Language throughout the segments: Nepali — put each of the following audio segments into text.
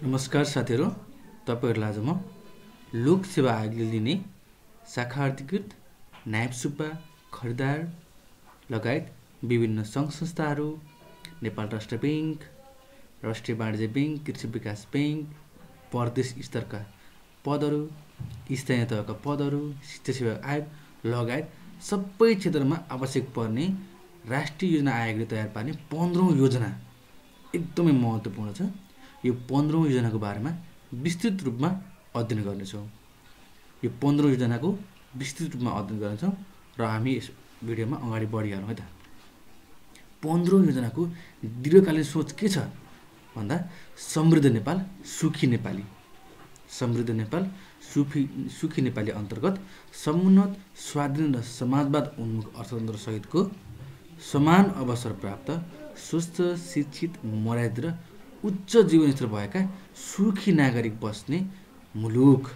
नमस्कार साथीहरू, तपाईँहरूलाई आज म लोक सेवा आयोगले लिने शाखा अधिकृत, नायब सुब्बा, खरिदार लगायत विभिन्न सङ्घ संस्थाहरू, नेपाल राष्ट्र ब्याङ्क, राष्ट्रिय वाणिज्य ब्याङ्क, कृषि विकास ब्याङ्क, प्रदेश स्तरका पदहरू, स्थानीय तहका पदहरू, शिक्षा सेवा आयोग लगायत सबै क्षेत्रमा आवश्यक पर्ने राष्ट्रिय योजना आयोगले तयार पार्ने 15औं योजना एकदमै महत्त्वपूर्ण छ। यो 15औं योजनाको बारेमा विस्तृत रूपमा अध्ययन गर्नेछौँ। यो 15औं योजनाको विस्तृत रूपमा अध्ययन गर्नेछौँ र हामी यस भिडियोमा अगाडि बढिहालौँ है त। 15औं योजनाको दीर्घकालीन सोच के छ भन्दा समृद्ध नेपाल, सुखी नेपाली। समृद्ध नेपाल, सुखी नेपाली अन्तर्गत समुन्नत, स्वाधीन र समाजवाद उन्मुख अर्थतन्त्र सहितको समान अवसर प्राप्त, स्वस्थ, शिक्षित, मर्यादित र उच्च जीवनस्तर भएका सुखी नागरिक बस्ने मुलुक।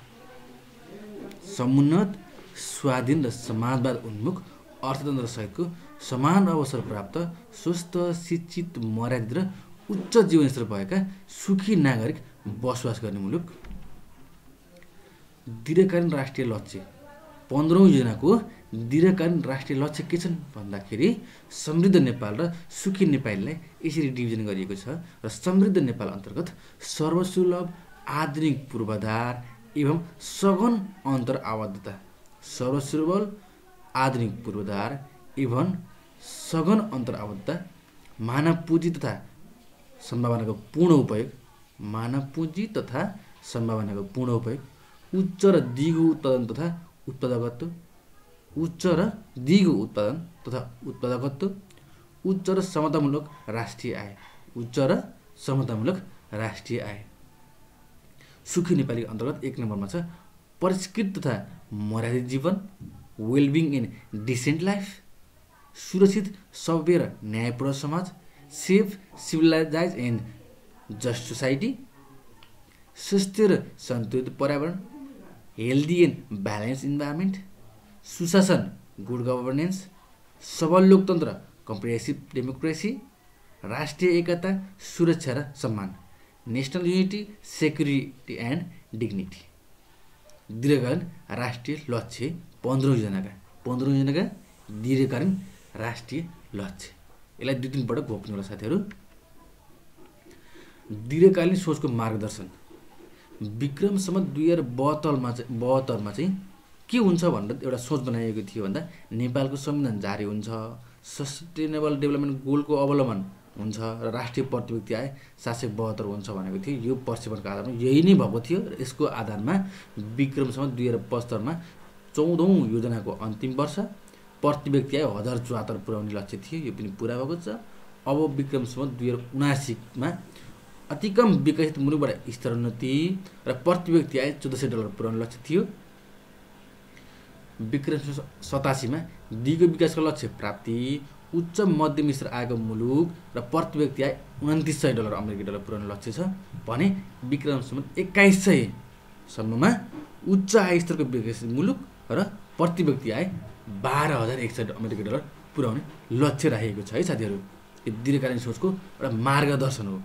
समुन्नत, स्वाधीन र समाजवाद उन्मुख अर्थतन्त्र सहितको समान अवसर प्राप्त, स्वस्थ, शिक्षित, मर्यादित र उच्च जीवनस्तर भएका सुखी नागरिक बसोबास गर्ने मुलुक। दीर्घकालीन राष्ट्रिय लक्ष्य। 15औं योजनाको दीर्घकालीन राष्ट्रिय लक्ष्य के छन् भन्दाखेरि समृद्ध नेपाल र सुखी नेपालीलाई यसरी डिभिजन गरिएको छ र समृद्ध नेपाल अन्तर्गत सर्वसुलभ, आधुनिक पूर्वाधार एवं सघन अन्तर आबद्धता। सर्वसुलभ, आधुनिक पूर्वाधार एवं सघन अन्तर आबद्धता, मानव पुँजी तथा सम्भावनाको पूर्ण उपयोग, मानव पुँजी तथा सम्भावनाको पूर्ण उपयोग, उच्च र दिगो उत्पादन तथा उत्पादकत्व, उच्च र दिगो उत्पादन तथा उत्पादकत्व, उच्च र समतामूलक राष्ट्रिय आय, उच्च र समतामूलक राष्ट्रिय आय। सुखी नेपाली अन्तर्गत 1 नम्बरमा छ परिष्कृत तथा मर्यादित जीवन, वेलबिङ एन्ड डिसेन्ट लाइफ, सुरक्षित, सभ्य र न्यायपूर्ण समाज, सेफ, सिभिलाइजाइज एन्ड जस्ट सोसाइटी, स्वस्थ र सन्तुलित पर्यावरण, हेल्दी एन्ड ब्यालेन्स इन्भाइरोमेन्ट, सुशासन, गुड गभर्नेन्स, सबल लोकतन्त्र, कम्प्रिहेन्सिभ डेमोक्रेसी, राष्ट्रिय एकता, सुरक्षा र सम्मान, national unity, security and dignity. दीर्घकालीन राष्ट्रिय लक्ष्य 15औं योजनाका दीर्घकालीन राष्ट्रिय लक्ष्य। यसलाई 2-3 पटक घोक्नु होला साथीहरू। दीर्घकालीन सोचको मार्गदर्शन। विक्रम सम्वत 2072मा चाहिँ के हुन्छ भनेर एउटा सोच बनाइएको थियो भन्दा नेपालको संविधान जारी हुन्छ, सस्टेनेबल डेभलपमेन्ट गोलको अवलम्बन हुन्छ र राष्ट्रिय प्रतिव्यक्ति आय 772 हुन्छ भनेको थियो। यो प्रक्षेपणको आधारमा यही नै भएको थियो र यसको आधारमा विक्रम सम्वत 2075मा 14औं योजनाको अन्तिम वर्ष प्रतिव्यक्ति आय 1074 पुर्याउने लक्ष्य थियो। यो पनि पुरा भएको छ। अब विक्रम सम्वत 2079मा अति कम विकसित मुलुकबाट स्तरोन्नति र प्रतिव्यक्ति आय $1400 पुर्याउने लक्ष्य थियो। विक्रम 87मा दिगो विकासको लक्ष्य प्राप्ति, उच्च मध्यम स्तर आएको मुलुक र प्रतिव्यक्ति आय $2900 अमेरिकी डलर पुर्याउने लक्ष्य छ भने विक्रम सम्वत 2100 सम्ममा उच्च आय स्तरको विकसित मुलुक र प्रतिव्यक्ति आय $12,100 अमेरिकी डलर पुर्याउने लक्ष्य राखेको छ है साथीहरू। यो दीर्घकालीन सोचको एउटा मार्गदर्शन हो।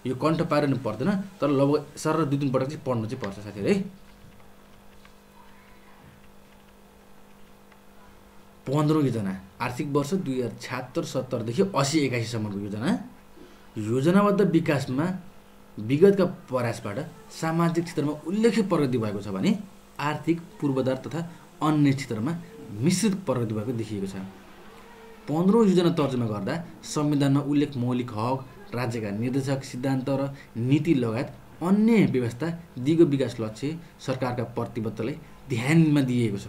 यो कण्ठ पारिनु पर्दैन, तर लगभग सर 2-3 पटक चाहिँ पढ्नु चाहिँ पर्छ साथीहरू है। 15औं योजना आर्थिक वर्ष 2076-70 देखि 80-81 सम्मको योजना। योजनाबद्ध विकासमा विगतका प्रयासबाट सामाजिक क्षेत्रमा उल्लेख्य प्रगति भएको छ भने आर्थिक पूर्वाधार तथा अन्य क्षेत्रमा मिश्रित प्रगति भएको देखिएको छ। 15औं योजना तर्जुमा गर्दा संविधानमा उल्लेख मौलिक हक, राज्यका निर्देशक सिद्धान्त र नीति लगायत अन्य व्यवस्था, दिगो विकास लक्ष्य, सरकारका प्रतिबद्धतालाई ध्यानमा दिइएको छ।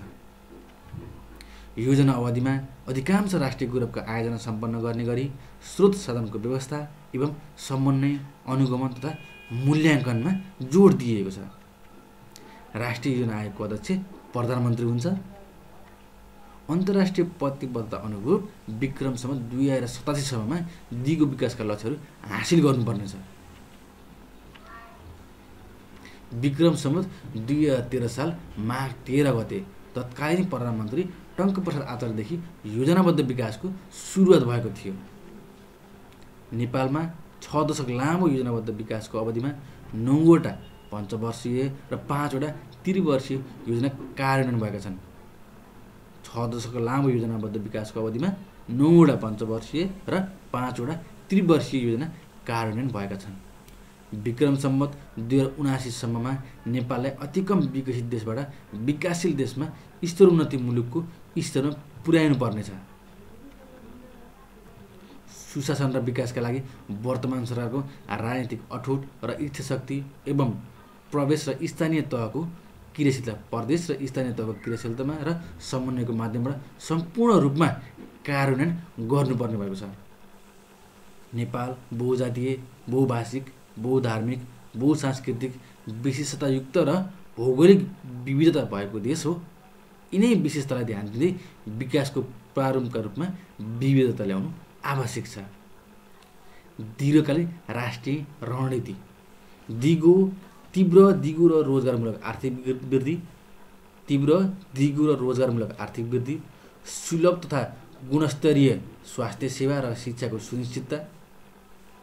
योजना अवधिमा अधिकांश राष्ट्रिय गौरवका आयोजना सम्पन्न गर्ने गरी स्रोत साधनको व्यवस्था एवं समन्वय, अनुगमन तथा मूल्याङ्कनमा जोड दिइएको छ। राष्ट्रिय योजना आयोगको अध्यक्ष प्रधानमन्त्री हुन्छ। अन्तर्राष्ट्रिय प्रतिबद्धता अनुरूप विक्रम सम्वत 2087 सम्ममा दिगो विकासका लक्ष्यहरू हासिल गर्नुपर्नेछ। विक्रम सम्वत 2013 साल माघ 13 गते तत्कालीन प्रधानमन्त्री टङ्कप्रसाद आचार्यदेखि योजनाबद्ध विकासको सुरुवात भएको थियो। नेपालमा 6 दशक लामो योजनाबद्ध विकासको अवधिमा 9वटा पञ्चवर्षीय र 5वटा त्रिवर्षीय योजना कार्यान्वयन भएका छन्। 6 दशक लामो योजनाबद्ध विकासको अवधिमा 9वटा पञ्चवर्षीय र 5वटा त्रिवर्षीय योजना कार्यान्वयन भएका छन्। विक्रम सम्वत 2079 सम्ममा नेपाललाई अति कम विकसित देशबाट विकासशील देशमा स्तरोन्नति मुलुकको स्तरमा पुर्याउनु पर्नेछ। सुशासन र विकासका लागि वर्तमान सरकारको राजनीतिक अठोट र इच्छाशक्ति एवं प्रदेश र स्थानीय तहको क्रियाशीलतामा र समन्वयको माध्यमबाट सम्पूर्ण रूपमा कार्यान्वयन गर्नुपर्ने भएको छ। नेपाल बहुजातीय, बहुभाषिक, बहुधार्मिक, बहुसांस्कृतिक विशेषतायुक्त र भौगोलिक विविधता भएको देश हो। यिनै विशेषतालाई ध्यान दिँदै विकासको प्रारम्भका रूपमा विविधता ल्याउनु आवश्यक छ। दीर्घकालीन राष्ट्रिय रणनीति तीव्र दिगो र रोजगारमूलक आर्थिक वृद्धि, सुलभ तथा गुणस्तरीय स्वास्थ्य सेवा र शिक्षाको सुनिश्चितता।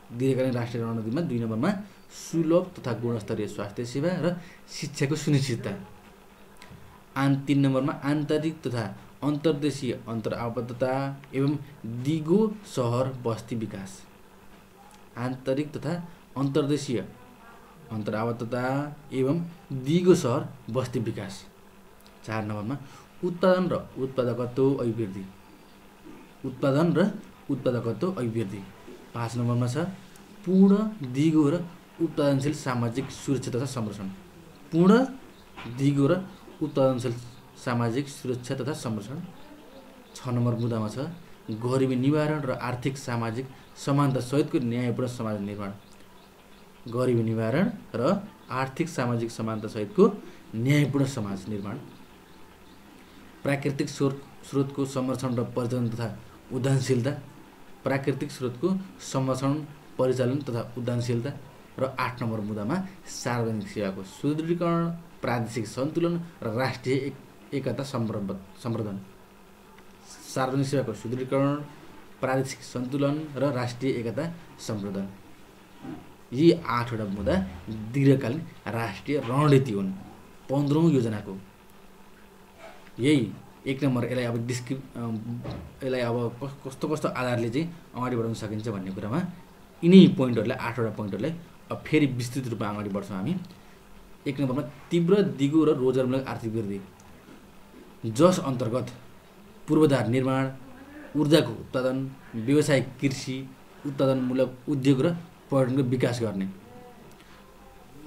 दीर्घकालीन राष्ट्रिय रणनीतिमा 2 नम्बरमा सुलभ तथा गुणस्तरीय स्वास्थ्य सेवा र शिक्षाको सुनिश्चितता। 3 नम्बरमा आन्तरिक तथा अन्तर्देशीय अन्तर्आबद्धता एवं दिगो सहर बस्ती विकास। आन्तरिक तथा अन्तर्देशीय अन्तर्आबद्धता एवं दिगो सहर बस्ती विकास। 4 नम्बरमा उत्पादन र उत्पादकत्व अभिवृद्धि। 5 नम्बरमा छ पूर्ण दिगो र उत्पादनशील सामाजिक सुरक्षा तथा संरक्षण। 6 नम्बर मुद्दामा छ गरिबी निवारण र आर्थिक सामाजिक समानता सहितको न्यायपूर्ण समाज निर्माण। प्राकृतिक स्रोतको संरक्षण र परिचालन तथा उद्यमशीलता। र 8 नम्बर मुद्दामा सार्वजनिक सेवाको सुदृढीकरण, प्रादेशिक सन्तुलन र राष्ट्रिय एकता सम्वर्धन। सार्वजनिक सेवाको सुदृढीकरण, प्रादेशिक सन्तुलन र राष्ट्रिय एकता सम्वर्धन। यी 8वटा मुद्दा दीर्घकालीन राष्ट्रिय रणनीति हुन् 15औं योजनाको। यही 1 नम्बर यसलाई अब कस्तो आधारले चाहिँ अगाडि बढाउन सकिन्छ भन्ने कुरामा यिनै पोइन्टहरूलाई 8वटा पोइन्टहरूलाई अब फेरि विस्तृत रूपमा अगाडि बढ्छौँ हामी। 1 नम्बरमा तीव्र दिगो र रोजगारमूलक आर्थिक वृद्धि, जस अन्तर्गत पूर्वाधार निर्माण, ऊर्जाको उत्पादन, व्यावसायिक कृषि, उत्पादनमूलक उद्योग र पर्यटनको विकास गर्ने,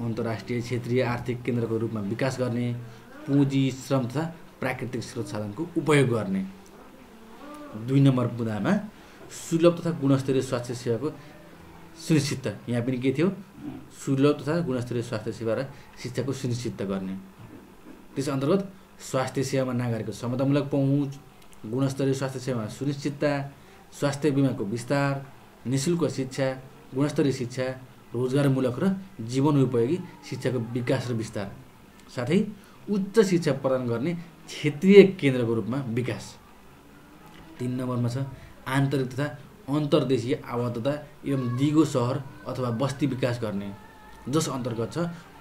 अन्तर्राष्ट्रिय क्षेत्रीय आर्थिक केन्द्रको रूपमा विकास गर्ने, पुँजी, श्रम तथा प्राकृतिक स्रोत साधनको उपयोग गर्ने। 2 नम्बर मुद्दामा सुलभ तथा गुणस्तरीय स्वास्थ्य सेवाको सुनिश्चितता। यहाँ पनि के थियो? सुलभ तथा गुणस्तरीय स्वास्थ्य सेवा र शिक्षाको सुनिश्चितता गर्ने। त्यस अन्तर्गत स्वास्थ्य सेवामा नागरिकको समतामूलक पहुँच, गुणस्तरीय स्वास्थ्य सेवामा सुनिश्चितता, स्वास्थ्य बिमाको विस्तार, निःशुल्क शिक्षा, गुणस्तरीय शिक्षा, रोजगारमूलक र जीवनोपयोगी शिक्षाको विकास र विस्तार, साथै उच्च शिक्षा प्रदान गर्ने क्षेत्रीय केन्द्रको रूपमा विकास। 3 नम्बरमा छ आन्तरिक तथा अन्तर्देशीय आबद्धता एवं दिगो सहर अथवा बस्ती विकास गर्ने, जस अन्तर्गत छ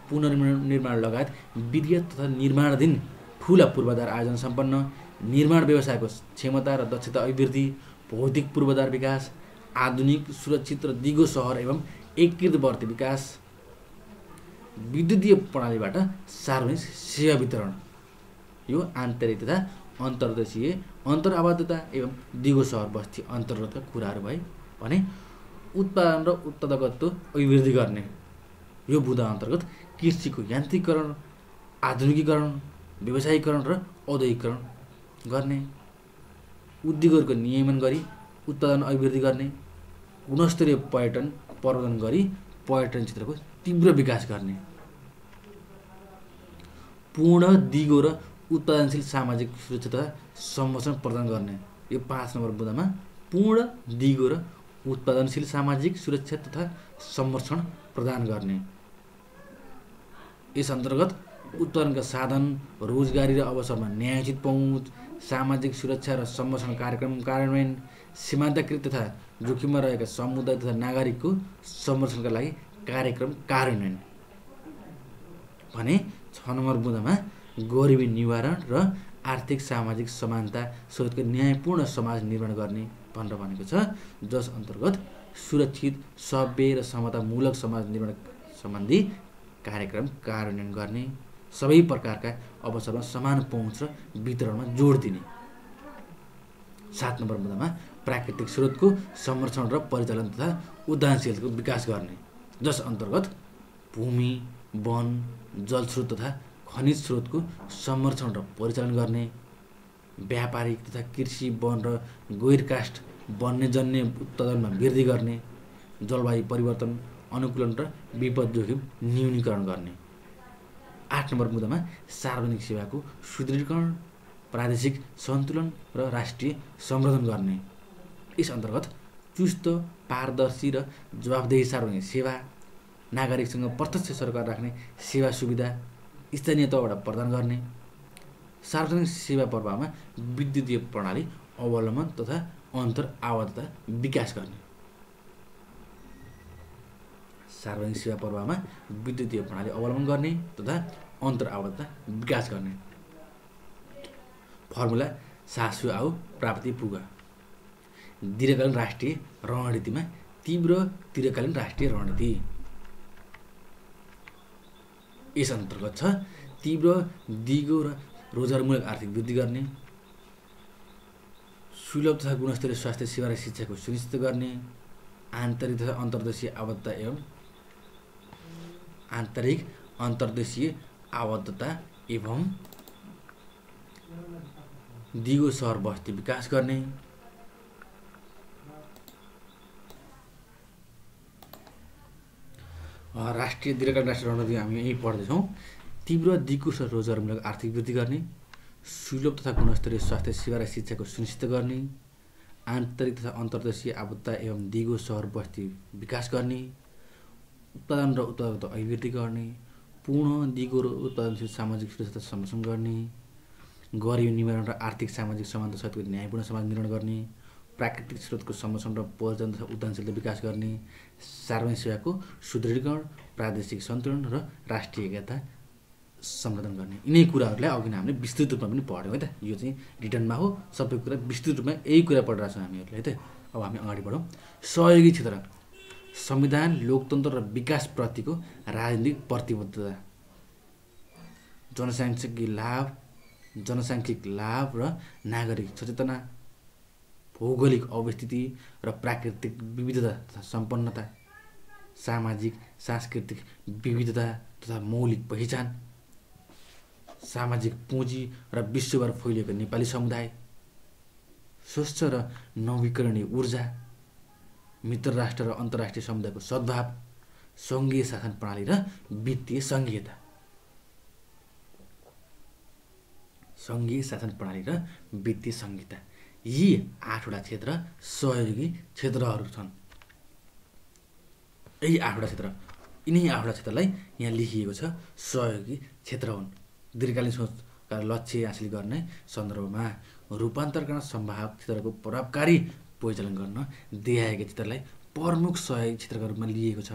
पुनर्निर्माण लगायत विधिवत तथा निर्माणाधीन ठुला पूर्वाधार आयोजन सम्पन्न, निर्माण व्यवसायको क्षमता र दक्षता अभिवृद्धि, भौतिक पूर्वाधार विकास, आधुनिक सुरक्षित र दिगो सहर एवं एकीकृत बस्ती विकास, विद्युतीय प्रणालीबाट सार्वजनिक सेवा वितरण। यो आन्तरिक तथा अन्तर्देशीय अन्तर्आबद्धता एवं दिगो सहर बस्ती अन्तर्गतका कुराहरू भए भने उत्पादन र उत्पादकत्व अभिवृद्धि गर्ने। यो बुँदा अन्तर्गत कृषिको यान्त्रिकीकरण, आधुनिकीकरण, व्यवसायीकरण र औद्योगिकरण गर्ने, उद्योगहरूको नियमन गरी उत्पादन अभिवृद्धि गर्ने, गुणस्तरीय पर्यटन प्रवर्धन गरी पर्यटन क्षेत्रको तीव्र विकास गर्ने, पूर्ण दिगो र उत्पादनशील सामाजिक सुरक्षा तथा संरक्षण प्रदान गर्ने। यो 5 नम्बर बुँदामा पूर्ण दिगो र उत्पादनशील सामाजिक सुरक्षा तथा संरक्षण प्रदान गर्ने। यस अन्तर्गत उत्पादनका साधन, रोजगारी र अवसरमा न्यायोचित पहुँच, सामाजिक सुरक्षा र संरक्षण कार्यक्रम कार्यान्वयन, सीमान्तकृत तथा जोखिममा रहेका समुदाय तथा नागरिकको संरक्षणका लागि कार्यक्रम कार्यान्वयन। भने 6 नम्बर बुँदामा गरिबी निवारण र आर्थिक सामाजिक समानता सहितको न्यायपूर्ण समाज निर्माण गर्ने भनेर भनेको छ, जस अन्तर्गत सुरक्षित, सभ्य र समतामूलक समाज निर्माण सम्बन्धी कार्यक्रम कार्यान्वयन गर्ने, सबै प्रकारका अवसरमा समान पहुँच र वितरणमा जोड दिने। 7 नम्बर मुद्दामा प्राकृतिक स्रोतको संरक्षण र परिचालन तथा उद्यमशीलताको विकास गर्ने, जस अन्तर्गत भूमि, वन, जलस्रोत तथा खनिज स्रोतको संरक्षण र परिचालन गर्ने, व्यापारिक तथा कृषि, वन र गैरकाष्ठ वन्यजन्य उत्पादनमा वृद्धि गर्ने, जलवायु परिवर्तन अनुकूलन र विपद जोखिम न्यूनीकरण गर्ने। 8 नम्बर मुद्दामा सार्वजनिक सेवाको सुदृढीकरण, प्रादेशिक सन्तुलन र राष्ट्रिय संवर्धन गर्ने। यस अन्तर्गत चुस्त, पारदर्शी र जवाफदेही सार्वजनिक सेवा, नागरिकसँग प्रत्यक्ष सरकार राख्ने सेवा सुविधा स्थानीय तहबाट प्रदान गर्ने, सार्वजनिक सेवा प्रवाहमा विद्युतीय प्रणाली अवलम्बन तथा अन्तर आवद्धता विकास गर्ने। सार्वजनिक सेवा प्रवाहमा विद्युतीय प्रणाली अवलम्बन गर्ने तथा अन्तर आवद्धता विकास गर्ने। फर्मुला सासु आऊ प्राप्ति पुगा। दीर्घकालीन राष्ट्रिय रणनीतिमा तीव्र दीर्घकालीन राष्ट्रिय रणनीति। यस अन्तर्गत छ तीव्र दिगो र रोजगारमूलक आर्थिक वृद्धि गर्ने, सुलभ तथा गुणस्तरीय स्वास्थ्य सेवा र शिक्षाको सुनिश्चित गर्ने, आन्तरिक तथा अन्तर्देशीय आबद्धता एवं आन्तरिक अन्तर्देशीय आबद्धता एवं दिगो सहर बस्ती विकास गर्ने, राष्ट्रिय दीर्घकालीन राष्ट्रिय रणनीति हामी यही पढ्दैछौँ। तीव्र दिगो र रोजगारमूलक आर्थिक वृद्धि गर्ने, सुलभ तथा गुणस्तरीय स्वास्थ्य सेवा र शिक्षाको सुनिश्चित गर्ने, आन्तरिक तथा अन्तर्देशीय आबद्धता एवं दिगो सहर बस्ती विकास गर्ने, उत्पादन र उत्पादकता अभिवृद्धि गर्ने, पूर्ण दिगो र उत्पादनशील सामाजिक सुरक्षा संरक्षण गर्ने, गरिबी निवारण र आर्थिक सामाजिक समानता सहितको न्यायपूर्ण समाज निर्माण गर्ने, प्राकृतिक स्रोतको संरक्षण र परिचालन तथा उद्यमशीलता विकास गर्ने, सार्वजनिक सेवाको सुदृढीकरण, प्रादेशिक सन्तुलन र राष्ट्रिय एकता सम्वर्धन गर्ने। यिनै कुराहरूलाई अघि नै हामीले विस्तृत रूपमा पनि पढ्यौँ है त। यो चाहिँ रिटर्नमा हो, सबै कुरा विस्तृत रूपमा यही कुरा पढिरहेको छौँ हामीहरूले है त। अब हामी अगाडि बढौँ। सहयोगी क्षेत्र, संविधान, लोकतन्त्र र विकासप्रतिको राजनीतिक प्रतिबद्धता, जनसाङ्ख्यिक लाभ र नागरिक सचेतना, भौगोलिक अवस्थिति र प्राकृतिक विविधता तथा सम्पन्नता, सामाजिक सांस्कृतिक विविधता तथा मौलिक पहिचान, सामाजिक पुँजी र विश्वभर फैलिएको नेपाली समुदाय, स्वच्छ र नवीकरणीय ऊर्जा, मित्र राष्ट्र र अन्तर्राष्ट्रिय समुदायको सद्भाव, सङ्घीय शासन प्रणाली र वित्तीय सङ्घीयता। सङ्घीय शासन प्रणाली र वित्तीय सङ्घीयता, यी 8वटा क्षेत्र सहयोगी क्षेत्रहरू छन्। यही 8वटा क्षेत्र, यिनै 8वटा क्षेत्रलाई यहाँ लेखिएको छ सहयोगी क्षेत्र हुन्। दीर्घकालीन सोचका लक्ष्य हासिल गर्ने सन्दर्भमा रूपान्तरण गर्न सम्भावक क्षेत्रको प्रभावकारी परिचालन गर्न देखाएका क्षेत्रलाई प्रमुख सहयोगी क्षेत्रका रूपमा लिएको छ।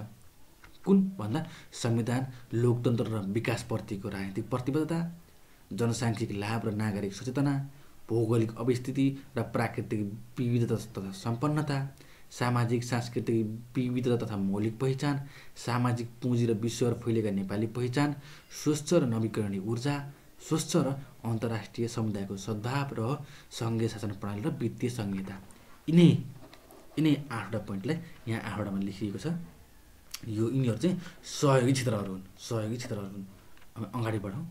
कुन भन्दा संविधान, लोकतन्त्र र विकासप्रतिको राजनीतिक प्रतिबद्धता, जनसाङ्ख्यिक लाभ र नागरिक सचेतना, भौगोलिक अवस्थिति र प्राकृतिक विविधता तथा सम्पन्नता, सामाजिक सांस्कृतिक विविधता तथा मौलिक पहिचान, सामाजिक पुँजी र विश्वभर फैलिएका नेपाली पहिचान, स्वच्छ र नवीकरणीय ऊर्जा, स्वच्छ र अन्तर्राष्ट्रिय समुदायको सद्भाव र सङ्घीय शासन प्रणाली र वित्तीय सङ्घीयता। यिनै 8वटा पोइन्टलाई यहाँ 8वटामा लेखिएको छ। यिनीहरू चाहिँ सहयोगी क्षेत्रहरू हुन्। हामी अगाडि बढौँ।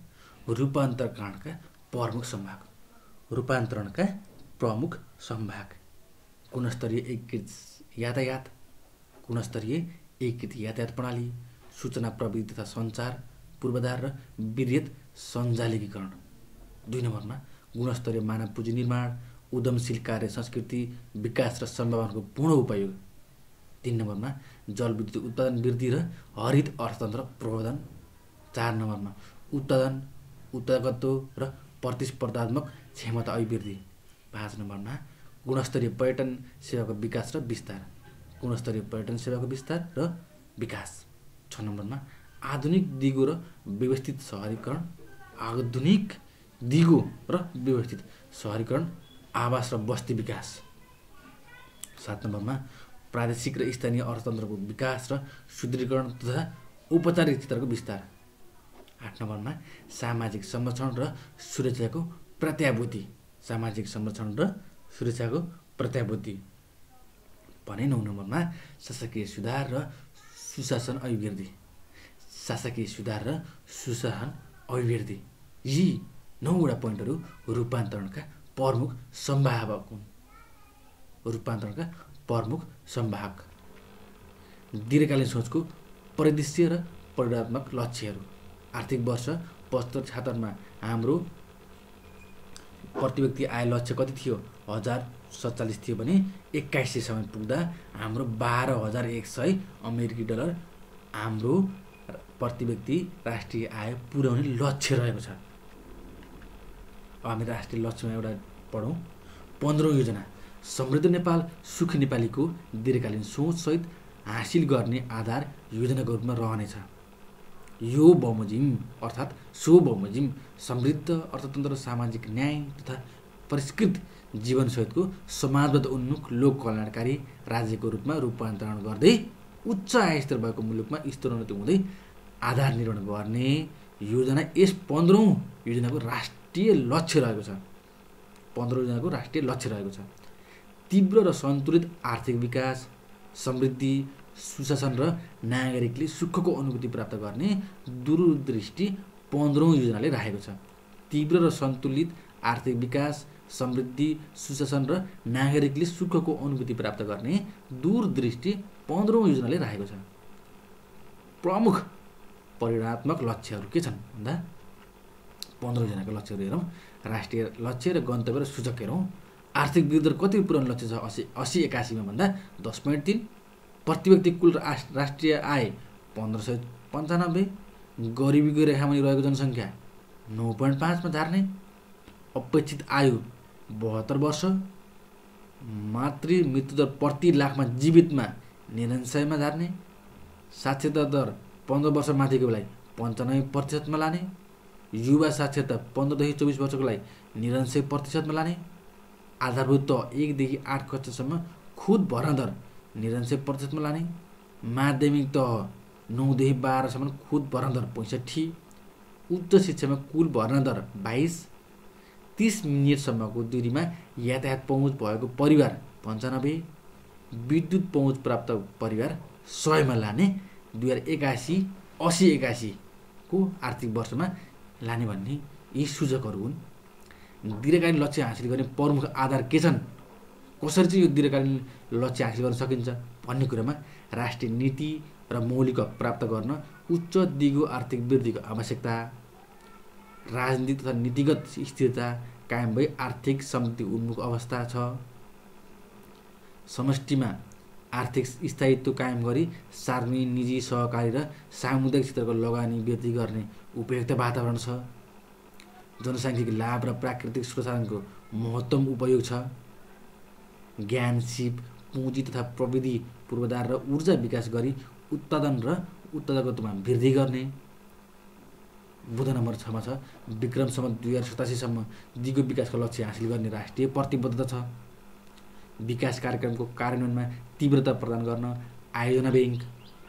रूपान्तरणका प्रमुख सम्भाग, गुणस्तरीय एकीकृत यातायात प्रणाली, सूचना प्रविधि तथा सञ्चार पूर्वाधार र विरहित सञ्जालीकरण। 2 नम्बरमा गुणस्तरीय मानव पुँजी निर्माण, उद्यमशील कार्य संस्कृति विकास र सम्भावनाको पूर्ण उपयोग। 3 नम्बरमा जलविद्युत उत्पादन वृद्धि र हरित अर्थतन्त्र प्रवर्धन। 4 नम्बरमा उत्पादकत्व र प्रतिस्पर्धात्मक क्षमता अभिवृद्धि। 5 नम्बरमा गुणस्तरीय पर्यटन सेवाको विकास र विस्तार। गुणस्तरीय पर्यटन सेवाको विस्तार र विकास। 6 नम्बरमा आधुनिक दिगो र व्यवस्थित सहरीकरण। आधुनिक दिगो र व्यवस्थित सहरीकरण, आवास र बस्ती विकास। 7 नम्बरमा प्रादेशिक र स्थानीय अर्थतन्त्रको विकास र सुदृढीकरण तथा औपचारिक क्षेत्रको विस्तार। 8 नम्बरमा सामाजिक संरक्षण र सुरक्षाको प्रत्याभूति। सामाजिक संरक्षण र सुरक्षाको प्रत्याभूति भने। 9 नम्बरमा शासकीय सुधार र सुशासन अभिवृद्धि। शासकीय सुधार र सुशासन अभिवृद्धि। यी 9वटा पोइन्टहरू रूपान्तरणका प्रमुख सम्भावक हुन्। रूपान्तरणका प्रमुख सम्भावक। दीर्घकालीन सोचको परिदृश्य र परिणात्मक लक्ष्यहरू। आर्थिक वर्ष 75-76 हाम्रो प्रतिव्यक्ति आय लक्ष्य कति थियो? 1047 थियो भने 2100सम्म पुग्दा हाम्रो 12,100 अमेरिकी डलर हाम्रो प्रतिव्यक्ति राष्ट्रिय आय पुर्याउने लक्ष्य रहेको छ। अब हामी राष्ट्रिय लक्ष्यमा एउटा पढौँ। 15औं योजना समृद्ध नेपाल सुखी नेपालीको दीर्घकालीन सोचसहित हासिल गर्ने आधार योजनाको रूपमा रहनेछ। यो बमोजिम अर्थात् बमोजिम समृद्ध अर्थतन्त्र, सामाजिक न्याय तथा परिष्कृत जीवनसहितको समाजवाद उन्मुख लोक कल्याणकारी राज्यको रूपमा रूपान्तरण गर्दै उच्च आय स्तर भएको मुलुकमा स्तरोन्नति हुँदै आधार निर्माण गर्ने योजना यस 15औं योजनाको राष्ट्रिय लक्ष्य रहेको छ। 15औं योजनाको राष्ट्रिय लक्ष्य रहेको छ। तीव्र र सन्तुलित आर्थिक विकास, समृद्धि, सुशासन र नागरिकले सुखको अनुभूति प्राप्त गर्ने दूरदृष्टि 15औं योजनाले राखेको छ। तीव्र र सन्तुलित आर्थिक विकास, समृद्धि, सुशासन र नागरिकले सुखको अनुभूति प्राप्त गर्ने दूरदृष्टि 15औं योजनाले राखेको छ। प्रमुख परिणात्मक लक्ष्यहरू के छन् भन्दा 15 योजनाको लक्ष्यहरू हेरौँ। राष्ट्रिय लक्ष्य र गन्तव्य र सूचक हेरौँ। आर्थिक वृद्धि कति पुर्याउने लक्ष्य छ? 80-81 भन्दा 10.3। प्रतिव्यक्ति कुल राष्ट्रिय आय 1595। गरिबीको रेखामुनि रहेको जनसङ्ख्या 9.5 मा झार्ने। अपेक्षित आयु 72 वर्ष। मातृ मृत्युदर प्रति लाखमा जीवितमा 99 मा झार्ने। साक्षरता दर 15 वर्ष माथिकोलाई 95% मा लाने। युवा साक्षरता 15 देखि 24 वर्षकोलाई 99% मा लाने। आधारभूत तह 1 देखि 8 कक्षासम्म खुद भर्ना दर 99% मा लाने। माध्यमिक तह 9 देखि 12 सम्म खुद भर्ना दर 65। उच्च शिक्षामा कुल भर्ना दर 22। 30 मिनेटसम्मको दूरीमा यातायात पहुँच भएको परिवार 95। विद्युत पहुँच प्राप्त परिवार 100 मा लाने 2081 को आर्थिक वर्षमा लाने भन्ने यी सूचकहरू हुन्। दीर्घकालीन लक्ष्य हासिल गर्ने प्रमुख आधार के छन्? कसरी चाहिँ यो दीर्घकालीन लक्ष्य हासिल गर्न सकिन्छ भन्ने कुरामा राष्ट्रिय नीति र मौलिक हक प्राप्त गर्न उच्च दिगो आर्थिक वृद्धिको आवश्यकता, राजनीतिक तथा नीतिगत स्थिरता कायम भई आर्थिक समृद्धि उन्मुख अवस्था छ। समष्टिमा आर्थिक स्थायित्व कायम गरी सार्वजनिक, निजी, सहकारी र सामुदायिक क्षेत्रको लगानी वृद्धि गर्ने उपयुक्त वातावरण छ। जनसाङ्ख्यिक लाभ र प्राकृतिक संसाधनको महत्तम उपयोग छ। ज्ञान, सिप, पुँजी तथा प्रविधि पूर्वाधार र ऊर्जा विकास गरी उत्पादन र उत्पादकत्वमा वृद्धि गर्ने। बुँदा नम्बर 6 मा छ विक्रमसम्म 2087 सम्म दिगो विकासको लक्ष्य हासिल गर्ने राष्ट्रिय प्रतिबद्धता छ। विकास कार्यक्रमको कार्यान्वयनमा तीव्रता प्रदान गर्न आयोजना ब्याङ्क,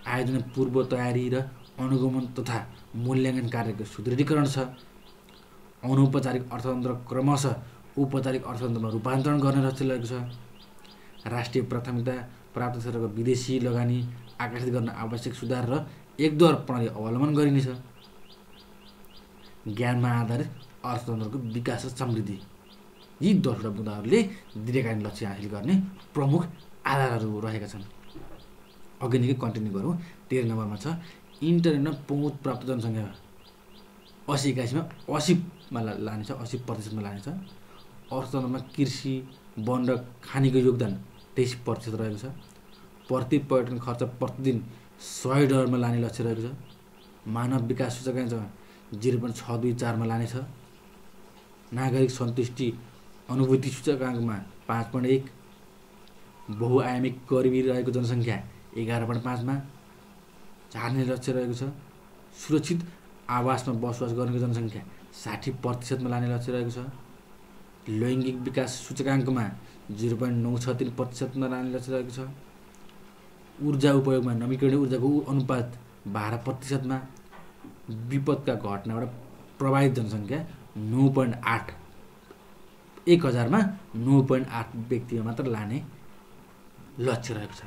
आयोजना पूर्व तयारी र अनुगमन तथा मूल्याङ्कन कार्यको सुदृढीकरण छ। अनौपचारिक अर्थतन्त्र क्रमशः औपचारिक अर्थतन्त्रमा रूपान्तरण गर्ने लक्ष्य रहेको छ। राष्ट्रिय प्राथमिकता प्राप्त क्षेत्रको विदेशी लगानी आकर्षित गर्न आवश्यक सुधार र एकद्वार प्रणाली अवलम्बन गरिनेछ। ज्ञानमा आधारित अर्थतन्त्रको विकास र समृद्धि, यी 10वटा बुँदाहरूले दीर्घकालीन लक्ष्य हासिल गर्ने प्रमुख आधारहरू रहेका छन्। अघि नै कन्टिन्यू गरौँ। 13 नम्बरमा छ इन्टरनेटमा पहुँच प्राप्त जनसङ्ख्या 80-81 मा 80 मा लानेछ, 80% मा लानेछ। अर्थतन्त्रमा कृषि, वन र खानीको योगदान 23% रहेको छ। प्रति पर्यटन खर्च प्रतिदिन $100 मा लाने लक्ष्य रहेको छ। मानव विकास सूचकाङ्क 0.624 मा लानेछ। नागरिक सन्तुष्टि अनुभूति सूचकाङ्कमा 5.1, बहुआयामिक गरिबी रहेको जनसङ्ख्या 11.5मा झार्ने लक्ष्य रहेको छ। सुरक्षित आवासमा बसोबास गर्नेको जनसङ्ख्या 60% लाने लक्ष्य रहेको छ। लैङ्गिक विकास सूचकाङ्कमा 0.963% लाने लक्ष्य रहेको छ। ऊर्जा उपयोगमा नवीकरणीय ऊर्जाको अनुपात 12%मा, विपदका घटनाबाट प्रभावित जनसङ्ख्या 9.8, 1000मा 9.8 व्यक्तिमा मात्र लाने लक्ष्य रहेको छ।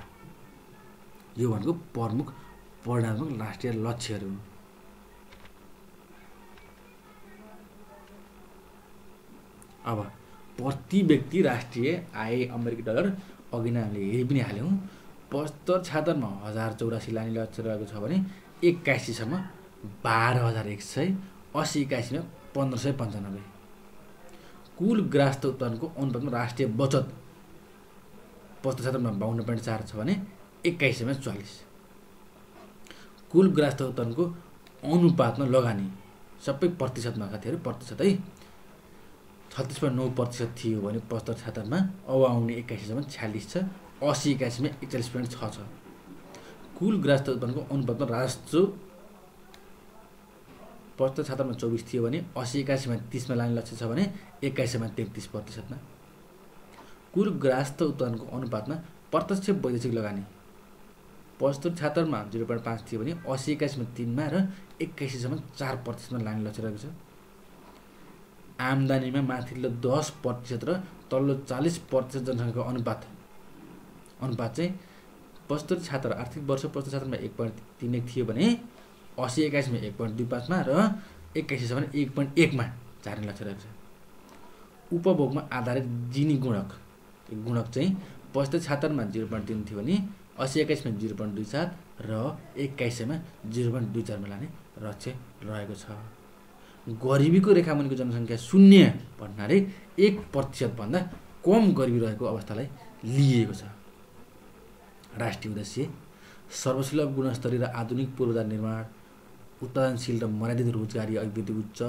यो भनेको प्रमुख परिणात्मक राष्ट्रिय लक्ष्यहरू हुन्। अब प्रति व्यक्ति राष्ट्रिय आय अमेरिकी डलर अघि नै हामीले हेरि पनि हाल्यौँ। 75 76 मा 1084 लाने लक्ष्य रहेको छ भने 81 सम्म 12100, 80 81 मा 1595। कुल ग्रास्त उत्पादनको अनुपातमा राष्ट्रिय बचत 75 76 मा 52.4 छ भने 21 मा 44। कुल ग्रास्त उत्पादनको अनुपातमा लगानी सबै प्रतिशतमा साथीहरू प्रतिशत है 36.9% थियो भने 75 76 मा, अब आउने 81 सम्म 46 छ, 80 81 मा 41.6 छ। कुल ग्रास्त उत्पादनको अनुपातमा राजस्व 75 76 मा 24 थियो भने 80 81 मा 30 मा लाने लक्ष्य छ भने 21 मा 33%। कुल ग्रास्त उत्पादनको अनुपातमा प्रत्यक्ष वैदेशिक लगानी 75 76 मा 0.5 थियो भने 80 81 मा 3 मा र 81 सम्म 4% मा लाने लक्ष्य रहेको छ। आम्दानीमा माथिल्लो 10% र तल्लो 40% जनसङ्ख्याको अनुपात चाहिँ 75 76 आर्थिक वर्ष 75 76 मा 1.31 थियो भने 80 81 मा 1.25 मा र 81 सम्म 1.1 मा झार्ने लक्ष्य रहेको छ। उपभोगमा आधारित जिनी गुणक चाहिँ 75 76 मा 0.3 थियो भने 80 81 मा 0.27 र 21 मा 0.24 मा लाने लक्ष्य रहेको छ। गरिबीको रेखामुनिको जनसङ्ख्या 0 भन्नाले 1% भन्दा कम गरिबी रहेको अवस्थालाई लिएको छ। राष्ट्रिय उद्देश्य सर्वसुलभ गुणस्तरीय र आधुनिक पूर्वाधार निर्माण, उत्पादनशील र मर्यादित रोजगारी अभिवृद्धि, उच्च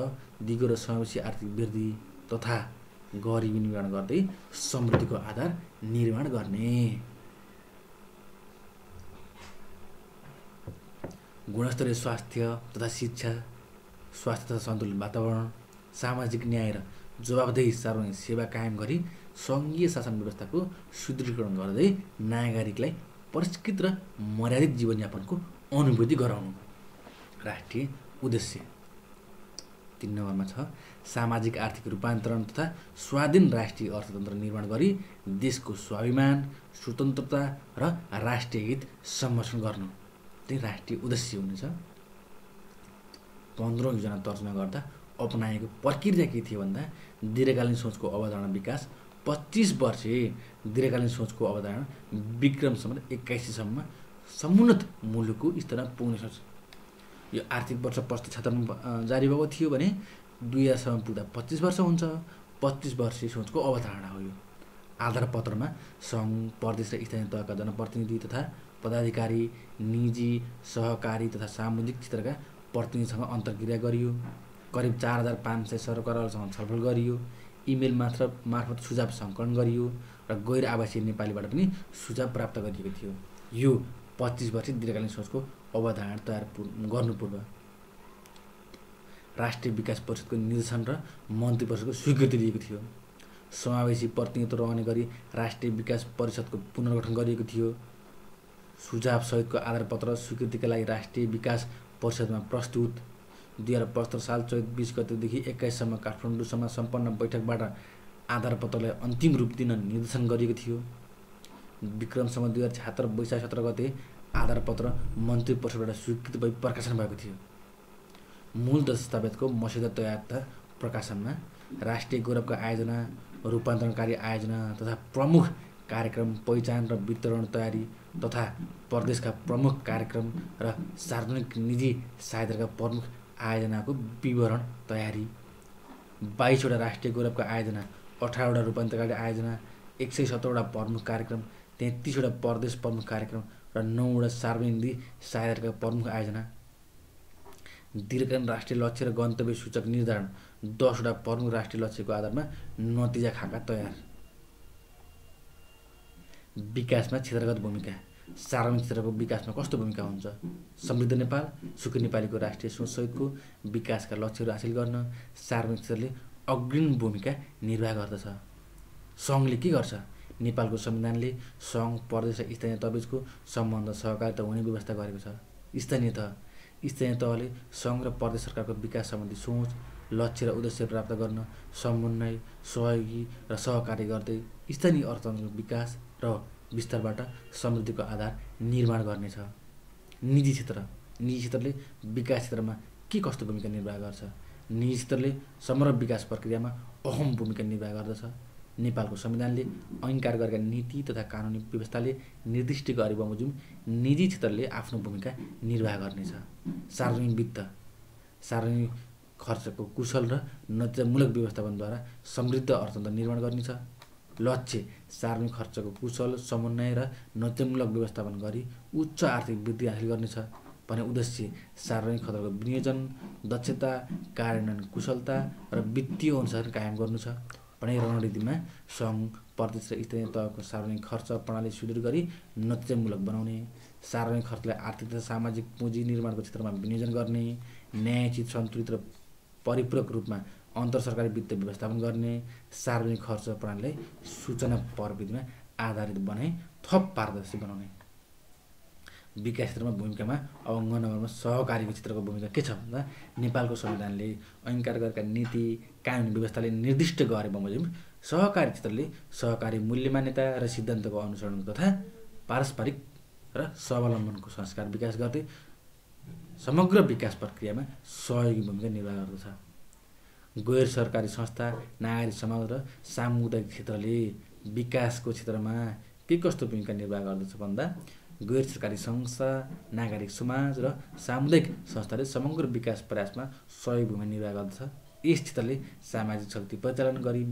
दिगो र समावेशी आर्थिक वृद्धि तथा गरिबी निवारण गर्दै समृद्धिको आधार निर्माण गर्ने। गुणस्तरीय स्वास्थ्य तथा शिक्षा, स्वास्थ्य तथा सन्तुलित वातावरण, सामाजिक न्याय र जवाबदेही सार्वजनिक सेवा कायम गरी सङ्घीय शासन व्यवस्थाको सुदृढीकरण गर्दै नागरिकलाई परिष्कृत र मर्यादित जीवनयापनको अनुभूति गराउनु राष्ट्रिय उद्देश्य। 3 नम्बरमा छ सामाजिक आर्थिक रूपान्तरण तथा स्वाधीन राष्ट्रिय अर्थतन्त्र निर्माण गरी देशको स्वाभिमान, स्वतन्त्रता र राष्ट्रिय हित संरक्षण गर्नु। त्यही राष्ट्रिय उद्देश्य हुनेछ। 15औं योजना तर्जुमा गर्दा अपनाएको प्रक्रिया के थियो भन्दा दीर्घकालीन सोचको अवधारणा विकास, 25 वर्षे दीर्घकालीन सोचको अवधारणा विक्रम सम्बन्ध 81 सम्म समुन्नत मुलुकको स्तरमा पुग्ने सोच। यो आर्थिक वर्ष 75 76 मा जारी भएको थियो भने 2000 सम्म पुग्दा 25 वर्ष हुन्छ। 25 वर्षीय सोचको अवधारणा हो यो। आधारपत्रमा सङ्घ, प्रदेश र स्थानीय तहका जनप्रतिनिधि तथा पदाधिकारी, निजी, सहकारी तथा सामुदायिक क्षेत्रका प्रतिनिधिसँग अन्तर्क्रिया गरियो। करिब 4500 सरकारसँग छलफल गरियो। इमेल मार्फत सुझाव सङ्कलन गरियो र गैर आवासीय नेपालीबाट पनि सुझाव प्राप्त गरिएको थियो। यो 25 वर्षीय दीर्घकालीन सोचको अवधारणा तयार गर्नु पूर्व राष्ट्रिय विकास परिषदको निर्देशन र मन्त्री परिषदको स्वीकृति दिएको थियो। समावेशी प्रतिनिधित्व रहने गरी राष्ट्रिय विकास परिषदको पुनर्गठन गरिएको थियो। सुझाव सहितको आधारपत्र स्वीकृतिका लागि राष्ट्रिय विकास परिषदमा प्रस्तुत। 2075 साल चैत 20 गतेदेखि 21 सम्म काठमाडौँसम्म सम्पन्न बैठकबाट आधारपत्रलाई अन्तिम रूप दिन निर्देशन गरिएको थियो। विक्रमसम्म 2076 वैशाख 17 गते आधारपत्र मन्त्री परिषदबाट स्वीकृत भई प्रकाशन भएको थियो। मूल दस्तावेजको मस्यौदा तयार तथा प्रकाशनमा राष्ट्रिय गौरवका आयोजना, रूपान्तरणकारी आयोजना तथा प्रमुख कार्यक्रम पहिचान र वितरण तयारी तथा प्रदेशका प्रमुख कार्यक्रम र सार्वजनिक निजी सहायताका प्रमुख आयोजनाको विवरण तयारी, 22 वटा राष्ट्रिय गौरवका आयोजना, 18 वटा रूपान्तरणकारी आयोजना, 117 वटा प्रमुख कार्यक्रम, 33 वटा प्रदेश प्रमुख कार्यक्रम र 9 वटा सार्वजनिक निजी सहायताका प्रमुख आयोजना, दीर्घकालीन राष्ट्रिय लक्ष्य र गन्तव्य सूचक निर्धारण 10वटा प्रमुख राष्ट्रिय लक्ष्यको आधारमा नतिजा खाका तयार। विकासमा क्षेत्रगत भूमिका। सार्वजनिक क्षेत्रको विकासमा कस्तो भूमिका हुन्छ? समृद्ध नेपाल, सुखी नेपालीको राष्ट्रिय सोचसहितको विकासका लक्ष्यहरू हासिल गर्न सार्वजनिक क्षेत्रले अग्रणी भूमिका निर्वाह गर्दछ। सङ्घले के गर्छ? नेपालको संविधानले सङ्घ, प्रदेश र स्थानीय तहबीचको सम्बन्ध सहकारिता हुने व्यवस्था गरेको छ। स्थानीय तहले सङ्घ र प्रदेश सरकारको विकास सम्बन्धी सोच, लक्ष्य र उद्देश्य प्राप्त गर्न समन्वय, सहयोगी र सहकार्य गर्दै स्थानीय अर्थतन्त्रको विकास र विस्तारबाट समृद्धिको आधार निर्माण गर्नेछ। निजी क्षेत्रले विकास क्षेत्रमा के कस्तो भूमिका निर्वाह गर्छ? निजी क्षेत्रले समग्र विकास प्रक्रियामा अहम भूमिका निर्वाह गर्दछ। नेपालको संविधानले अंगीकार गरेका नीति तथा कानुनी व्यवस्थाले निर्दिष्ट गरे बमोजिम निजी क्षेत्रले आफ्नो भूमिका निर्वाह गर्नेछ। सार्वजनिक वित्त। सार्वजनिक खर्चको कुशल र नतिजामूलक व्यवस्थापनद्वारा समृद्ध अर्थतन्त्र निर्माण गर्नेछ। लक्ष्य सार्वजनिक खर्चको कुशल समन्वय र नतिजामूलक व्यवस्थापन गरी उच्च आर्थिक वृद्धि हासिल गर्नेछ भने उद्देश्य सार्वजनिक खर्चको विनियोजन, दक्षता, कार्यान्वयन कुशलता र वित्तीय अनुशासन कायम गर्नु छ भने रणनीतिमा सङ्घ, प्रदेश र स्थानीय तहको सार्वजनिक खर्च प्रणाली सुदृढ गरी नतिजामूलक बनाउने, सार्वजनिक खर्चलाई आर्थिक तथा सामाजिक पुँजी निर्माणको क्षेत्रमा विनियोजन गर्ने, न्यायोचित, सन्तुलित र परिपूरक रूपमा अन्तरसरकारी वित्त व्यवस्थापन गर्ने, सार्वजनिक खर्च प्रणालीलाई सूचना प्रविधिमा आधारित बनाई थप पारदर्शी बनाउने। विकास क्षेत्रमा भूमिकामा अब 9 नम्बरमा सहकारीको क्षेत्रको भूमिका के छ भन्दा नेपालको संविधानले अंगीकार गरेका नीति कानुनी व्यवस्थाले निर्दिष्ट गरे बमोजिम सहकारी क्षेत्रले सहकारी मूल्य मान्यता र सिद्धान्तको अनुसरण तथा पारस्परिक र स्वावलम्बनको संस्कार विकास गर्दै समग्र विकास प्रक्रियामा सहयोगी भूमिका निर्वाह गर्दछ। गैर सरकारी संस्था, नागरिक समाज र सामुदायिक क्षेत्रले विकासको क्षेत्रमा के कस्तो भूमिका निर्वाह गर्दछ भन्दा गैर सरकारी संस्था, नागरिक समाज र सामुदायिक संस्थाले समग्र विकास प्रयासमा सहयोग भूमिका निर्वाह गर्दछ। यस क्षेत्रले सामाजिक शक्ति परिचालन गरी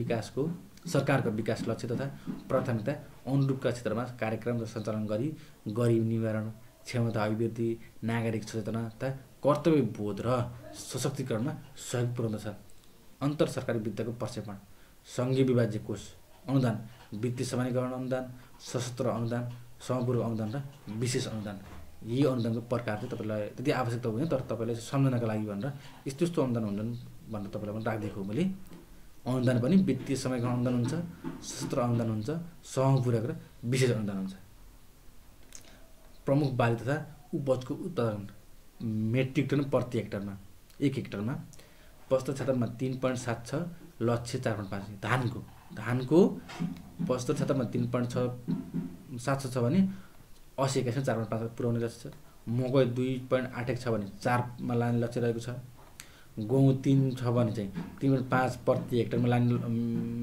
सरकारको विकास लक्ष्य तथा प्राथमिकता अनुरूपका क्षेत्रमा कार्यक्रम र सञ्चालन गरी गरिब निवारण, क्षमता अभिवृद्धि, नागरिक सचेतना तथा कर्तव्य बोध र सशक्तिकरणमा सहयोग पुर्याउँदछ। अन्तर सरकारी वित्तको प्रक्षेपण। सङ्घीय विभाज्य कोष अनुदान, वित्तीय समानीकरण अनुदान, सशस्त्र अनुदान, समपूर्व अनुदान र विशेष अनुदान। यी अनुदानको प्रकार चाहिँ तपाईँलाई त्यति आवश्यकता हुँदैन, तर तपाईँले सम्झनाका लागि भनेर यस्तो अनुदान हुन्छन् भनेर तपाईँलाई पनि राखिदिएको हो मैले। अनुदान पनि वित्तीय समानीकरण अनुदान हुन्छ, सशस्त्र अनुदान हुन्छ, समपूरक र विशेष अनुदान हुन्छ। प्रमुख बाली तथा उपजको उत्पादन मेट्रिक टन प्रति हेक्टरमा 1 हेक्टरमा प्रस्तुत क्षेत्रमा 3.76, लक्ष्य 4.5। धानको प्रस्तुत क्षेत्रमा 3.76 छ भने 80-81 4.5 पुर्याउने लक्ष्य छ। मकै 2.81 छ भने 4मा लाने लक्ष्य रहेको छ। गहुँ 3 छ भने चाहिँ 3.5 प्रति हेक्टरमा लाने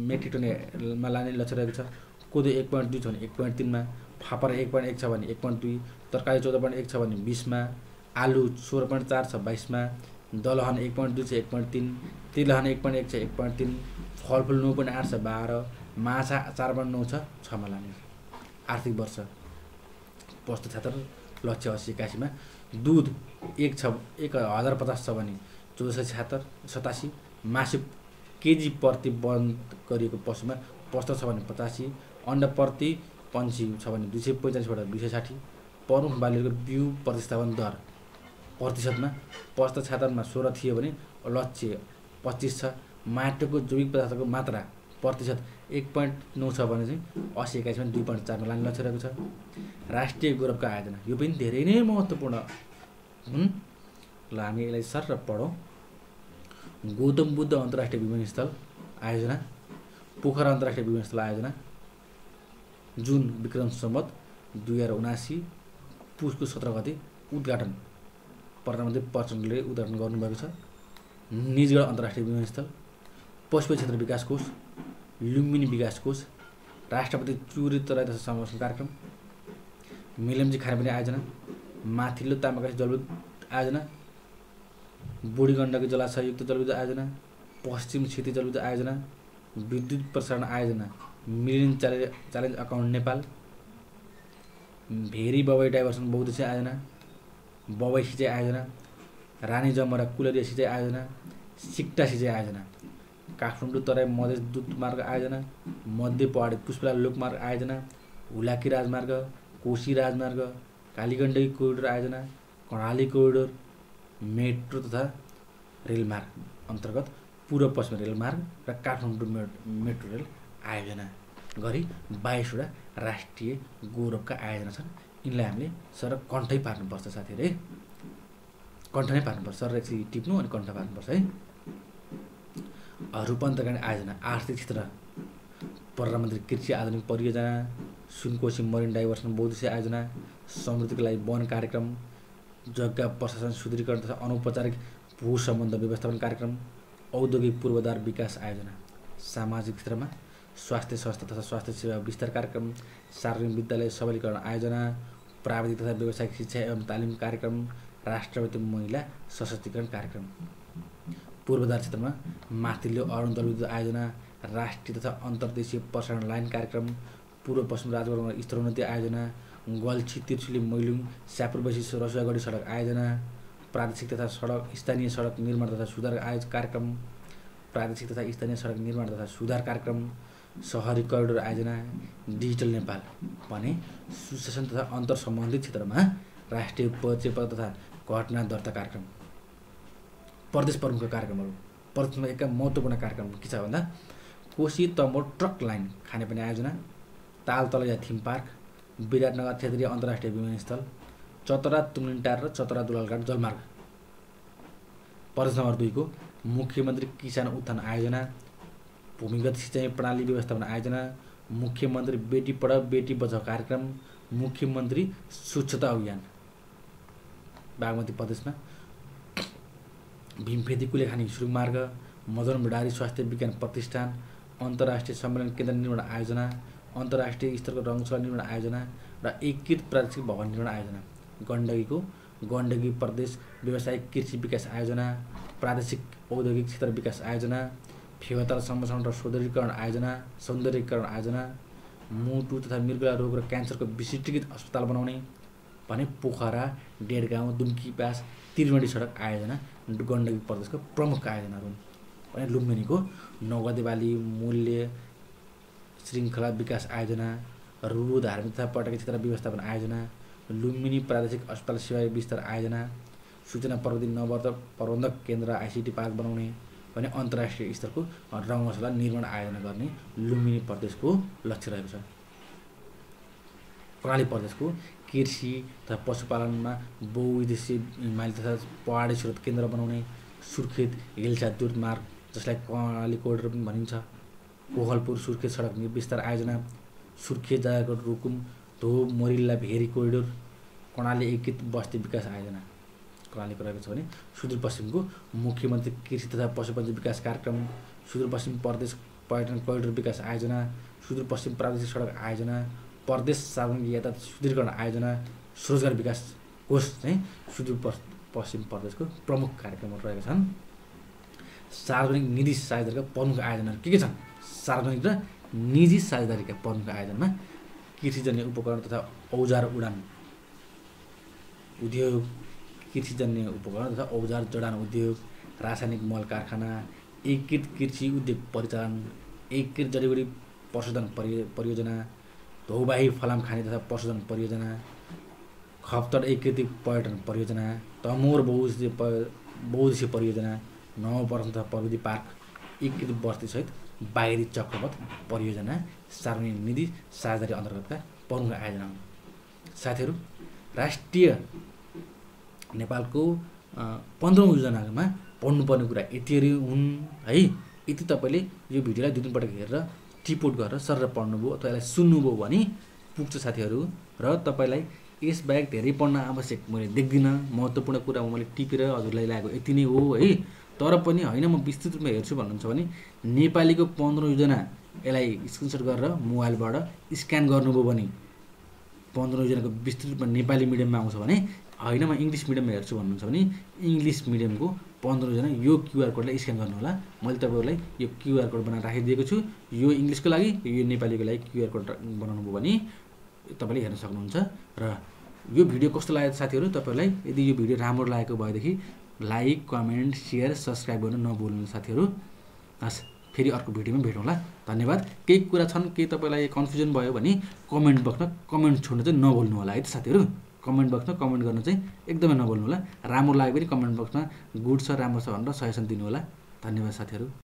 मेट्रिक टनमा लाने लक्ष्य रहेको छ। कोदो 1.2 छ भने 1.3मा, फापर 1.1 छ भने 1.2, तरकारी 14.1 छ भने 20मा, आलु 16.4 छ 22मा, दलहन 1.2 छ 1.3, तिलहन 1.1 छ 1.3, फलफुल 9.8 छ 12, माछा 4.9 छ 6मा लाने। आर्थिक वर्ष प्रस्तुत क्षेत्र लक्ष्य 80-81मा दुध 1050 छ भने 1487, मासु केजी प्रति बन्द गरिएको पशुमा प्रस्तुत छ भने 85, अन्डा प्रति पन्छी छ भने 245बाट 260। प्रमुख बालीहरूको बिउ प्रतिस्थापन दर प्रतिशतमा प्रस्तुत क्षेत्रमा 16 थियो भने लक्ष्य 25 छ। माटोको जैविक पदार्थको मात्रा प्रतिशत 1.9 छ भने चाहिँ 80-81मा 2.4मा लाने लक्ष्य रहेको छ। राष्ट्रिय गौरवका आयोजना यो पनि धेरै नै महत्त्वपूर्ण हुन्। ल हामी यसलाई सर पढौँ। गौतम बुद्ध अन्तर्राष्ट्रिय विमानस्थल आयोजना, पोखरा अन्तर्राष्ट्रिय विमानस्थल आयोजना जुन विक्रम सम्वत 2079 पुसको 17 गते उद्घाटन प्रधानमन्त्री प्रचण्डले उद्घाटन गर्नुभएको छ। निजगढ अन्तर्राष्ट्रिय विमानस्थल, पशुपक्षी क्षेत्र विकास कोष, लुम्बिनी विकास कोष, राष्ट्रपति चुरी तराई तथा संरक्षण कार्यक्रम, मेलम्ची खानेपानी आयोजना, माथिल्लो तामाकासी जलविद्युत आयोजना, बुढी गण्डकी जलाशययुक्त जलविद्युत आयोजना, पश्चिम क्षितिज जलविद्युत आयोजना, विद्युत प्रसारण आयोजना, million challenge account Nepal, Bheri Babai diversion बहुद्देश्य आयोजना, बबई सिँचाइ आयोजना, रानी जमरा कुलरिया सिँचाइ आयोजना, सिक्टा सिँचाइ आयोजना, काठमाडौँ तराई मधेस दूत मार्ग आयोजना, मध्य पहाडी पुष्पला लोकमार्ग आयोजना, हुलाकी राजमार्ग, कोशी राजमार्ग, कालीगण्डकी कोरिडोर आयोजना, कर्णाली कोरिडोर, मेट्रो तथा रेलमार्ग अन्तर्गत पूर्व पश्चिम रेलमार्ग र काठमाडौँ मेट्रो रेल आयोजना गरी 22वटा राष्ट्रिय गौरवका आयोजना छन्। यिनलाई हामीले सर कण्ठै पार्नुपर्छ साथीहरू है, कण्ठ नै पार्नुपर्छ। सर एकछिन टिप्नु अनि कण्ठ पार्नुपर्छ है। रूपान्तरणकारी आयोजना, आर्थिक क्षेत्र प्रधानमन्त्री कृषि आधुनिक परियोजना, सुनकोशी मरिन डाइभर्सन बहुद्देश्य आयोजना, समृद्धिको लागि वन कार्यक्रम, जग्गा प्रशासन सुदृढीकरण तथा अनौपचारिक भू सम्बन्ध व्यवस्थापन कार्यक्रम, औद्योगिक पूर्वाधार विकास आयोजना, सामाजिक क्षेत्रमा स्वास्थ्य संस्था तथा स्वास्थ्य सेवा विस्तार कार्यक्रम, सार्वजनिक विद्यालय सबलीकरण आयोजना, प्राविधिक तथा व्यावसायिक शिक्षा एवं तालिम कार्यक्रम, राष्ट्रपति महिला सशक्तिकरण कार्यक्रम, पूर्वाधार क्षेत्रमा माथिल्लो अरुणोदय विद्युत आयोजना, राष्ट्रिय तथा अन्तर्देशीय प्रसारण लाइन कार्यक्रम, पूर्व पश्चिम राजमार्गमा स्तरोन्नति आयोजना, गल्छी त्रिशुली मैलुङ स्यापुरबसी रसुवागढी सडक आयोजना, प्रादेशिक तथा स्थानीय सडक निर्माण तथा सुधार कार्यक्रम, प्रादेशिक तथा स्थानीय सडक निर्माण तथा सुधार कार्यक्रम, सहरी करिडोर आयोजना, डिजिटल नेपाल भने सुशासन तथा अन्तर सम्बन्धित क्षेत्रमा राष्ट्रिय परिचय पत्र तथा घटना दर्ता कार्यक्रम। प्रदेश प्रमुखका कार्यक्रमहरू, प्रदेशमा एका महत्त्वपूर्ण कार्यक्रम के छ भन्दा कोशी तमोर ट्रक लाइन खानेपानी आयोजना, ताल तलैया थिम पार्क, विराटनगर क्षेत्रीय अन्तर्राष्ट्रिय विमानस्थल, चतरा तुमलिनटार र चतरा दुलालघाट जलमार्ग। प्रदेश नम्बर 2 को मुख्यमन्त्री किसान उत्थान आयोजना, भूमिगत सिँचाइ प्रणाली व्यवस्थापन आयोजना, मुख्यमन्त्री बेटी पढाओ बेटी बचाओ कार्यक्रम, मुख्यमन्त्री स्वच्छता अभियान। बागमती प्रदेशमा भीमफेदी कुलेखानी सुरुङ मार्ग, मदन भण्डारी स्वास्थ्य विज्ञान प्रतिष्ठान, अन्तर्राष्ट्रिय सम्मेलन केन्द्र निर्माण आयोजना, अन्तर्राष्ट्रिय स्तरको रङ्गशाला निर्माण आयोजना र एकीकृत प्रादेशिक भवन निर्माण आयोजना। गण्डकीको गण्डकी प्रदेश व्यावसायिक कृषि विकास आयोजना, प्रादेशिक औद्योगिक क्षेत्र विकास आयोजना, फेवाताल सम्प्रेषण र सौन्दर्यीकरण आयोजना, मुटु तथा मृगला रोग र क्यान्सरको विशिष्टीकृत अस्पताल बनाउने भने पोखरा डेढगाउँ दुम्की पास त्रिवेणी सडक आयोजना गण्डकी प्रदेशको प्रमुख आयोजनाहरू हुन्। भने लुम्बिनीको नौगदेवाली मूल्य श्रृङ्खला विकास आयोजना, रुरु धार्मिक तथा पर्यटकीय क्षेत्र व्यवस्थापन आयोजना, लुम्बिनी प्रादेशिक अस्पताल सेवा विस्तार आयोजना, सूचना प्रविधि नववर्धक प्रबन्धक केन्द्र आइसिटी पार्क बनाउने भने अन्तर्राष्ट्रिय स्तरको रङ्गशाला निर्माण आयोजना गर्ने लुम्बिनी प्रदेशको लक्ष्य रहेको छ। कर्णाली प्रदेशको कृषि तथा पशुपालनमा बहुउद्देश्य हिमाली तथा पहाडी स्रोत केन्द्र बनाउने, सुर्खेत हिल्सा द्रुत मार्ग जसलाई कर्णाली कोरिडोर पनि भनिन्छ, कोहलपुर सुर्खेत सडक विस्तार आयोजना, सुर्खेत जाजरकोट रुकुम धोब मोरिल्ला भेरी कोरिडोर, कर्णाली एकीकृत बस्ती विकास आयोजना। कर्णालीको रहेको छ भने सुदूरपश्चिमको मुख्यमन्त्री कृषि तथा पशुपन्छी विकास कार्यक्रम, सुदूरपश्चिम प्रदेश पर्यटन कोरिडोर विकास आयोजना, सुदूरपश्चिम प्रादेशिक सडक आयोजना, प्रदेश सार्वजनिक यातायात सुदृढीकरण आयोजना, रोजगार विकास कोष चाहिँ सुदूरपश्चिम प्रदेशको प्रमुख कार्यक्रमहरू रहेका छन्। सार्वजनिक निजी साझेदारीका प्रमुख आयोजनाहरू के छन्? सार्वजनिक र निजी साझेदारीका प्रमुख आयोजनामा कृषिजन्य उपकरण तथा औजार उडान उद्योग, कृषिजन्य उपकरण तथा औजार जडान उद्योग, रासायनिक मल कारखाना, एकीकृत कृषि उद्योग परिचालन, एकीकृत जडीबुटी प्रशोधन परियोजना, धौबाही फलाम खाने तथा प्रशोधन परियोजना, खप्तर एकीकृत पर्यटन परियोजना, तमोर बहुउद्देश्य परियोजना, नवप्रशन तथा प्रविधि पार्क, एकीकृत बस्तीसहित बाहिरी चक्रपथ परियोजना सार्वजनिक निधि साझेदारी अन्तर्गतका प्रमुख आयोजना हुन्। साथीहरू, राष्ट्रिय नेपालको 15औं योजनामा पढ्नुपर्ने कुरा यतिहरू हुन् है। यति तपाईँले यो भिडियोलाई 2-3 पटक हेरेर टिपोट गरेर सर पढ्नुभयो अथवा यसलाई सुन्नुभयो भने पुग्छ साथीहरू। र तपाईँलाई यसबाहेक धेरै पढ्न आवश्यक मैले देख्दिनँ। महत्त्वपूर्ण कुरा मैले टिपेर हजुरलाई ल्याएको यति नै हो है। तर पनि होइन म विस्तृत रूपमा हेर्छु भन्नुहुन्छ भने नेपालीको 15 योजना यसलाई स्क्रिनसट गरेर मोबाइलबाट स्क्यान गर्नुभयो भने 15 योजनाको विस्तृत रूपमा नेपाली मिडियममा आउँछ भने होइन म इङ्ग्लिस मिडियममा हेर्छु भन्नुहुन्छ भने इङ्ग्लिस मिडियमको 15 योजना यो क्युआर कोडलाई स्क्यान गर्नु होला। मैले तपाईँहरूलाई यो क्युआर कोड बनाएर राखिदिएको छु। यो इङ्ग्लिसको लागि यो नेपालीको लागि क्युआर कोड बनाउनु भयो भने तपाईँले हेर्न सक्नुहुन्छ। र यो भिडियो कस्तो लाग्यो साथीहरू? तपाईँहरूलाई यदि यो भिडियो राम्रो लागेको भएदेखि लाइक, कमेन्ट, सेयर, सब्सक्राइब गर्न नभुल्नु साथीहरू। हस्, फेरि अर्को भिडियोमा भेटौँला। धन्यवाद। केही कुरा छन्, केही तपाईँलाई कन्फ्युजन भयो भने कमेन्ट बक्समा कमेन्ट छोड्न चाहिँ नभुल्नु होला है त साथीहरू। कमेन्ट बक्समा कमेन्ट गर्न चाहिँ एकदमै नभुल्नु होला। राम्रो लाग्यो भने कमेन्ट बक्समा गुड छ, राम्रो छ भनेर सजेसन दिनु होला। धन्यवाद साथीहरू।